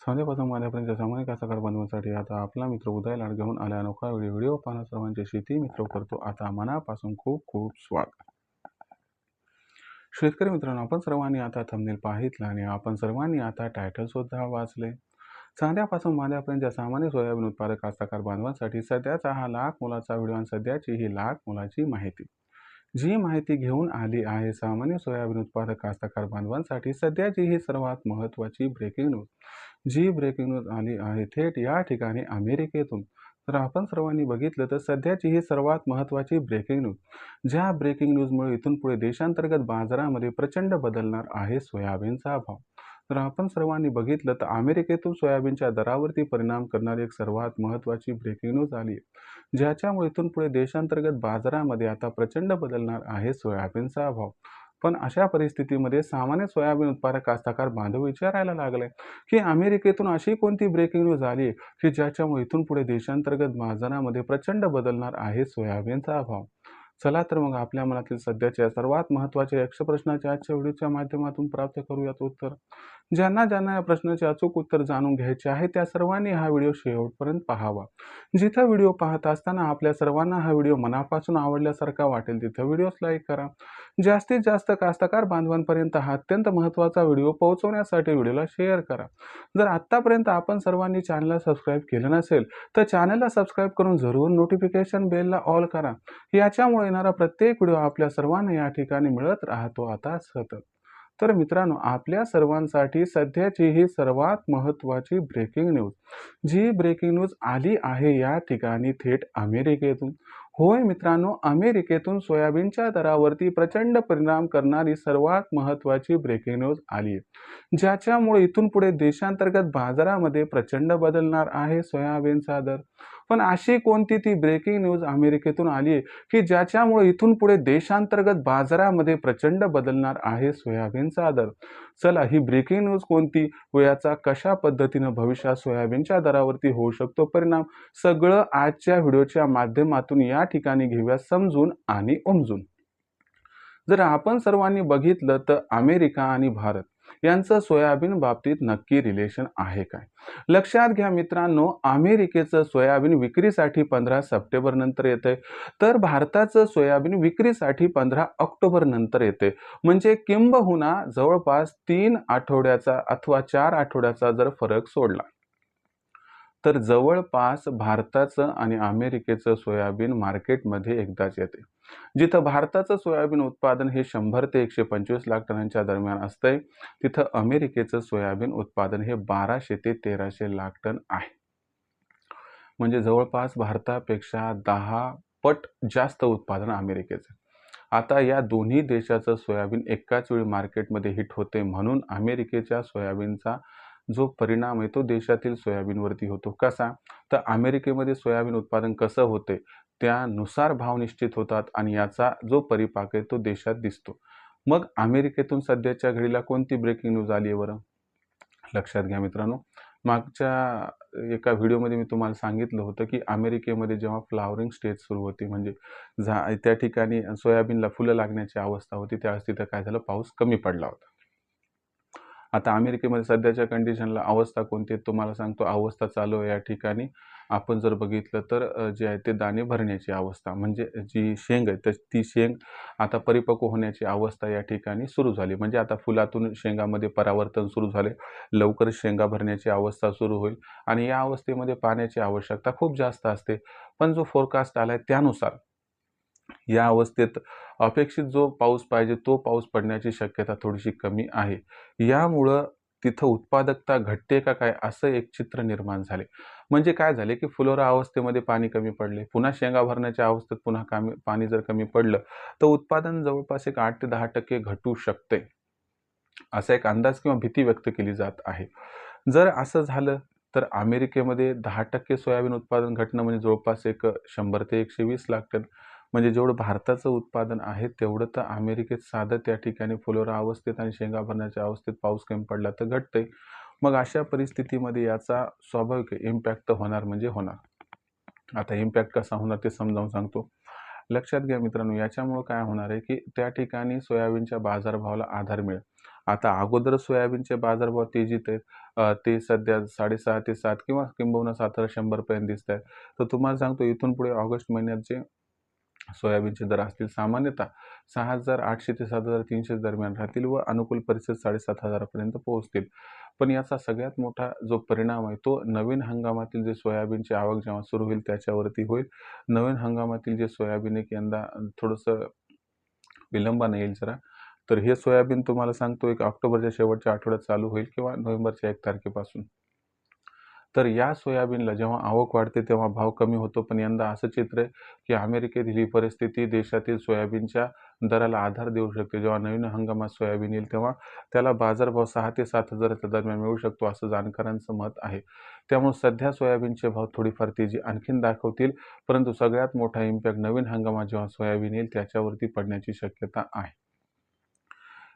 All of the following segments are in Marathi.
संध्यापासून मांद्यापर्यंत सामान्य कास्तकार बनवण्यासाठी आता आपला मित्र उदय लाड घेऊन आला अनोखा व्हिडिओ पाहणं सर्वांचे शेती मित्र करतो आता मनापासून खूप खूप स्वागत. शेतकरी मित्रांनो, आपण सर्वांनी आता थंबनेल पाहितलं आणि आपण सर्वांनी आता टायटल सुद्धा वाचले. चांद्यापासून मांद्यापर्यंत सामान्य सोयाबीन उत्पादक कास्तकार बांधवांसाठी सध्याचा हा लाख मोलाचा व्हिडिओ आणि सध्याची ही लाख मोलाची माहिती. जी माहिती घेऊन आली आहे सामान्य सोयाबीन उत्पादक कास्तकार बांधवांसाठी सध्याची ही सर्वात महत्त्वाची ब्रेकिंग न्यूज. जी ब्रेकिंग न्यूज आली आहे थेट या ठिकाणी अमेरिकेतून. तर आपण सर्वांनी बघितलं तर सध्याची ही सर्वात महत्त्वाची ब्रेकिंग न्यूज. ज्या ब्रेकिंग न्यूजमुळे इथून पुढे देशांतर्गत बाजारामध्ये प्रचंड बदलणार आहे सोयाबीनचा भाव. तर आपण सर्वांनी बघितलं तर अमेरिकेतून सोयाबीनच्या दरावरती परिणाम करणारी एक सर्वात महत्त्वाची ब्रेकिंग न्यूज आली आहे, ज्याच्यामुळे इथून पुढे देशांतर्गत बाजारामध्ये आता प्रचंड बदलणार आहे सोयाबीनचा भाव. पण अशा परिस्थितीमध्ये सामान्य सोयाबीन उत्पादक कास्तकार बांधव विचारायला लागले की अमेरिकेतून अशी कोणती ब्रेकिंग न्यूज आली की ज्याच्यामुळे इथून पुढे देशांतर्गत बाजारामध्ये प्रचंड बदलणार आहे सोयाबीनचा भाव. चला तर मग आपल्या मनातील सध्याच्या सर्वात महत्त्वाच्या यक्ष प्रश्नाच्या आजच्या व्हिडिओच्या माध्यमातून प्राप्त करूयात उत्तर. ज्यांना ज्यांना या प्रश्नाचे अचूक उत्तर जाणून घ्यायचे आहे त्या सर्वांनी हा व्हिडिओ शेवटपर्यंत पाहावा. जिथं व्हिडिओ पाहत असताना आपल्या सर्वांना हा व्हिडिओ मनापासून आवडल्यासारखा वाटेल तिथं व्हिडिओस लाईक करा. जास्तीत जास्त कास्तकार बांधवांपर्यंत हा अत्यंत महत्त्वाचा व्हिडिओ पोहोचवण्यासाठी व्हिडिओला शेअर करा. जर आत्तापर्यंत आपण सर्वांनी चॅनलला सबस्क्राईब केलं नसेल तर चॅनलला सबस्क्राईब करून जरूर नोटिफिकेशन बेलला ऑल करा. याच्यामुळे येणारा प्रत्येक व्हिडिओ आपल्या सर्वांना या ठिकाणी मिळत राहतो आता सतत. तर मित्रांनो, आपल्या सर्वांसाठी सध्याची ही सर्वात महत्त्वाची ब्रेकिंग न्यूज. जी ब्रेकिंग न्यूज आली आहे या ठिकाणी थेट अमेरिकेतून. होय मित्रांनो, अमेरिकेतून सोयाबीनच्या दरावरती प्रचंड परिणाम करणारी सर्वात महत्त्वाची ब्रेकिंग न्यूज आली आहे, ज्याच्यामुळे इथून पुढे देशांतर्गत बाजारामध्ये प्रचंड बदलणार आहे सोयाबीनचा दर. पण अशी कोणती ती ब्रेकिंग न्यूज अमेरिकेतून आली आहे की ज्याच्यामुळे इथून पुढे देशांतर्गत बाजारामध्ये प्रचंड बदलणार आहे सोयाबीनचा दर. चला, ही ब्रेकिंग न्यूज कोणती व याचा कशा पद्धतीनं भविष्यात सोयाबीनच्या दरावरती होऊ शकतो परिणाम, सगळं आजच्या व्हिडिओच्या माध्यमातून या ठिकाणी घेऊया समजून आणि उमजून. जर आपण सर्वांनी बघितलं तर अमेरिका आणि भारत यांचं सोयाबीन बाबतीत नक्की रिलेशन आहे काय? लक्षात घ्या मित्रांनो, अमेरिकेचं सोयाबीन विक्रीसाठी 15 सप्टेंबर नंतर येते, तर भारताचं सोयाबीन विक्रीसाठी 15 ऑक्टोबर नंतर येते. म्हणजे किंबहुना जवळपास 3 आठवड्याचा अथवा 4 आठवड्याचा जर फरक सोडला तर जवळपास भारताचं आणि अमेरिकेचं सोयाबीन मार्केटमध्ये एकदाच येते. जिथं भारताचं सोयाबीन उत्पादन हे 100 ते 125 लाख टनांच्या दरम्यान असतंय, तिथं अमेरिकेचं सोयाबीन उत्पादन हे 1200 ते 1300 लाख टन आहे. म्हणजे जवळपास भारतापेक्षा 10 पट जास्त उत्पादन अमेरिकेचं. आता या दोन्ही देशाचं सोयाबीन एकाच वेळी मार्केटमध्ये हिट होते, म्हणून अमेरिकेच्या सोयाबीनचा जो परिणाम आहे तो देशातील सोयाबीनवरती होतो. कसा? तर अमेरिकेमध्ये सोयाबीन उत्पादन कसं होते त्यानुसार भाव निश्चित होतात आणि याचा जो परिपाक आहे तो देशात दिसतो. मग अमेरिकेतून सध्याच्या घडीला कोणती ब्रेकिंग न्यूज आली आहे बरं? लक्षात घ्या मित्रांनो, मागच्या एका व्हिडिओमध्ये मी तुम्हाला सांगितलं होतं की अमेरिकेमध्ये जेव्हा फ्लावरिंग स्टेज सुरू होती, म्हणजे त्या ठिकाणी सोयाबीनला फुलं लागण्याची अवस्था होती, त्यावेळेस तिथं काय झालं, पाऊस कमी पडला होता. आता अमेरिकेमध्ये सध्याच्या कंडिशनला अवस्था कोणती आहे तुम्हाला सांगतो. अवस्था चालू आहे या ठिकाणी आपण जर बघितलं तर जे आहे ते दाणे भरण्याची अवस्था, म्हणजे जी शेंग आहे तर ती शेंग आता परिपक्व होण्याची अवस्था या ठिकाणी सुरू झाली. म्हणजे आता फुलातून शेंगामध्ये परावर्तन सुरू झाले, लवकरच शेंगा भरण्याची अवस्था सुरू होईल आणि या अवस्थेमध्ये पाण्याची आवश्यकता खूप जास्त असते. पण जो फोरकास्ट आला आहे त्यानुसार या अवस्थेत अपेक्षित जो पाऊस पाहिजे तो पाऊस पडण्याची शक्यता थोडीशी कमी आहे. यामुळं तिथं उत्पादकता घटते का काय असं एक चित्र निर्माण झाले. म्हणजे काय झाले की फुलोरा अवस्थेमध्ये पाणी कमी पडले, पुन्हा शेंगा भरण्याच्या अवस्थेत पुन्हा पाणी जर कमी पडलं तर उत्पादन जवळपास एक 8 ते 10% घटू शकते, असा एक अंदाज किंवा भीती व्यक्त केली जात आहे. जर असं झालं तर अमेरिकेमध्ये 10% सोयाबीन उत्पादन घटणं म्हणजे जवळपास एक 100 ते 120 लाख टन. म्हणजे जेवढं भारताचं उत्पादन आहे तेवढं तर अमेरिकेत साधं त्या ठिकाणी फुलोरा अवस्थेत आणि शेंगा भरण्याच्या अवस्थेत पाऊस कमी पडला तर घटते. मग अशा परिस्थितीमध्ये याचा स्वाभाविक इम्पॅक्ट होणार म्हणजे होणार. आता इम्पॅक्ट कसा होणार ते समजावून सांगतो. लक्षात घ्या मित्रांनो, याच्यामुळं काय होणार आहे की त्या ठिकाणी सोयाबीनच्या बाजारभावाला आधार मिळेल. आता अगोदर सोयाबीनचे बाजारभाव तेजीत आहेत. ते सध्या 6.5 ते 7 किंवा किंबहुना 7,100 पर्यंत दिसतायत. तर तुम्हाला सांगतो इथून पुढे ऑगस्ट महिन्यात जे सोयाबीनचे दर असतील सामान्यतः 6,800 ते 7,300 दरम्यान राहतील व अनुकूल परिस्थिती 7,500 पर्यंत पोहोचतील. पण याचा सगळ्यात मोठा जो परिणाम आहे तो नवीन हंगामातील जे सोयाबीनची आवक जेव्हा सुरू होईल त्याच्यावरती होईल. नवीन हंगामातील जे सोयाबीन आहे यंदा थोडंसं विलंबाने येईल जरा. तर हे सोयाबीन तुम्हाला सांगतो एक ऑक्टोबरच्या शेवटच्या आठवड्यात चालू होईल किंवा नोव्हेंबरच्या 1 तारखेपासून. तर या सोयाबीनला जेव्हा आवक वाढते तेव्हा भाव कमी होतो. पण यंदा असं चित्र आहे, की अमेरिकेतील ही परिस्थिती देशातील सोयाबीनच्या दराला आधार देऊ शकते. जेव्हा नवीन हंगामात सोयाबीन येईल तेव्हा त्याला बाजारभाव 6,000 ते 7,000 च्या दरम्यान मिळू शकतो असं जाणकारांचं मत आहे. त्यामुळे सध्या सोयाबीनचे भाव थोडीफार तेजी आणखीन दाखवतील. परंतु सगळ्यात मोठा इम्पॅक्ट नवीन हंगामात जेव्हा सोयाबीन येईल त्याच्यावरती पडण्याची शक्यता आहे.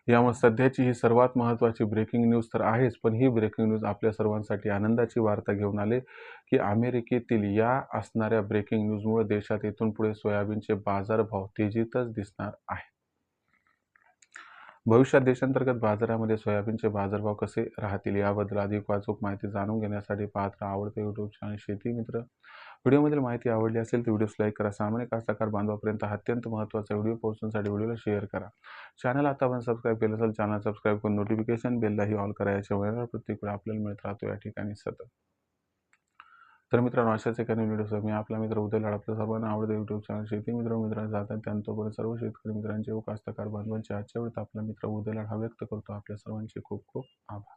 यामुळे सध्याची ही सर्वात महत्त्वाची ब्रेकिंग न्यूज तर आहेच, पण ही ब्रेकिंग न्यूज आपल्या सर्वांसाठी आनंदाची वार्ता घेऊन आले, की अमेरिकेतील या असणाऱ्या ब्रेकिंग न्यूजमुळे देशात इथून पुढे सोयाबीनचे बाजारभाव तेजीतच दिसणार आहे. भविष्यात देशांतर्गत बाजारामध्ये सोयाबीनचे बाजारभाव कसे राहतील याबद्दल अधिक अचूक माहिती जाणून घेण्यासाठी पाहत राहा आवडते यूट्यूब चॅनल शेती मित्र. व्हिडिओमधील माहिती आवडली असेल तर व्हिडिओस लाईक करा. सामान्य कास्तकार बांधवापर्यंत हा अत्यंत महत्त्वाचा व्हिडिओ पोहोचण्यासाठी व्हिडिओला शेअर करा. चॅनल आतापर्यंत सबस्क्राईब केलं असेल चॅनल सबस्क्राईब करून नोटिफिकेशन बेललाही ऑल करा. याच्या वेळेला प्रत्येक वेळा आपल्याला मिळत राहतो या ठिकाणी सतत. तर मित्रांनो अशाच एखाद्या व्हिडिओसह मी आपला मित्र उदय लाड आपल्या सर्वांना आवडते यूट्यूब चॅनल शेती मित्र जातात त्यानंतर सर्व शेतकरी मित्रांचे व कास्तकार बांधवांचे आजच्या वेळेत आपला मित्र उदय लाड हा व्यक्त करतो. आपल्या सर्वांचे खूप खूप आभार.